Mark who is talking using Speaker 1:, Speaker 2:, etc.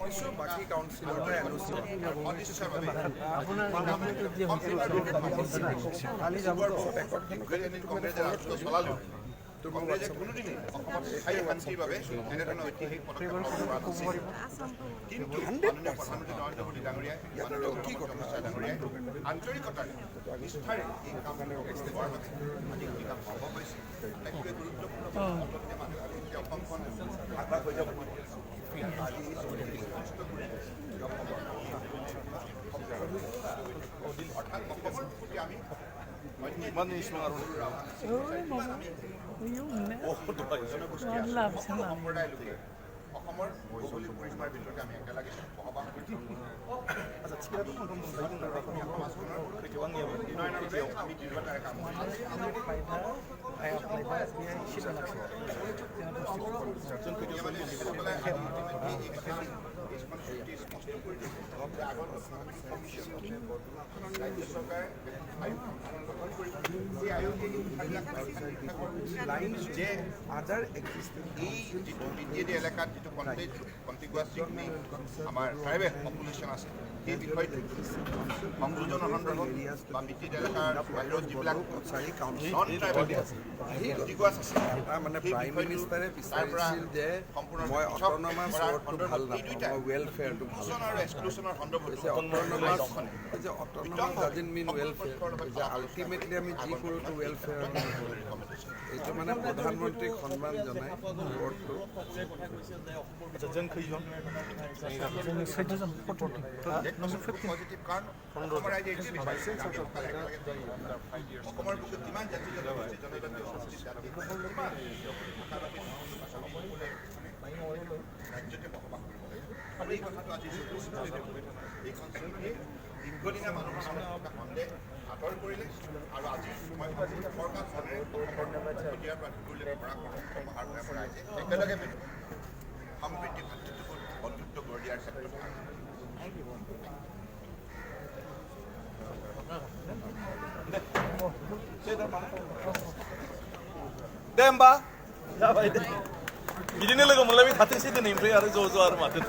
Speaker 1: কিছু বাকী কাউন্সিলৰে এনঅ'চি
Speaker 2: কংগ্ৰেছে কোনোদিনেই অসমত স্থায়ী শান্তিৰ বাবে এনেধৰণৰ ঐতিহাসিক পদক্ষেপ গ্ৰহণ কৰা নাছিল। কিন্তু মাননীয় প্ৰধানমন্ত্ৰী নৰেন্দ্ৰ মোদী ডাঙৰীয়াই মাননীয় মুখ্যমন্ত্ৰী অমিত শ্বাহ ডাঙৰীয়াই আন্তৰিকতাৰে নিষ্ঠাৰে এই কাম কৰাৰ বাবে আজি এই কাম সম্ভৱ হৈছে। একোৱে গুৰুত্বপূৰ্ণ মানুহ আজি যেতিয়া অসমখন আগভাগ হৈ যাব অৰ্থাৎ অসমৰ প্ৰতি আমি সম্প্ৰদায় লোকে অসমৰ ভৌগোলিক পৰিসীমাৰ ভিতৰতে আমি একেলগে বসবাস কৰি উন্নয়নৰ বাবে আমি দৃঢ়তাৰে কাম যে আদাৰ এই যিটো বিটিএডি এলেকাত যিটো কণ্টিগুৱাছ যিখিনি আমাৰ ট্ৰাইবেল পপুলেশ্যন আছে সেই বিষয়টো সংযোজনৰ সন্দৰ্ভত বা বিটিএডি এলেকাৰ বাহিৰত যিবিলাক নন ট্ৰাইবেল কণ্টিগুৱাছ আছে
Speaker 1: মানে প্ৰাইম মিনিষ্টাৰে বিচাৰিছিল যে মই অট'নমাছ ৱৰ্ডটো ভাল নাপাওঁ, মই ৱেলফেয়াৰটো ভাল
Speaker 2: আৰু এক্সক্লুশ্যনৰ সন্দৰ্ভত
Speaker 1: যে অট'নমাছ ডাজেণ্ট মিন ৱেলফেয়াৰ, যে আল্টিমেটলি আমি যি কৰোঁ তো ৱেলফেয়াৰ এইটো মানে প্ৰধানমন্ত্ৰীক সন্মান জনাই ৱৰ্ডটো
Speaker 2: অসমৰ বুকুত কিমান জাতি জনগোষ্ঠী জনজাতীয় সংস্কৃতি ৰাজ্যতে বসবাস কৰিব লাগিব আৰু এই কথাটো আজি এইখন চৰকাৰে দীৰ্ঘদিনীয়া মানুহৰ মনত থকা সন্দেহ আঁতৰ কৰিলে আৰু আজি মই ভাবোঁ চৰকাৰখনে অসমৰ পৰা দূৰলৈ পৰা পাহাৰ ভূঞাৰ পৰা আহিছে একেলগে মিলি সম্প্ৰীতি ভাতৃত্ববোধ বন্ধুত্ব গঢ় দিয়াৰ ক্ষেত্ৰত
Speaker 3: दे होमबा जाबाय दे बिदिनो लोगो मोनलायबाय थाथोंसै दिनै ओमफ्राय आरो ज' ज' आरो माथो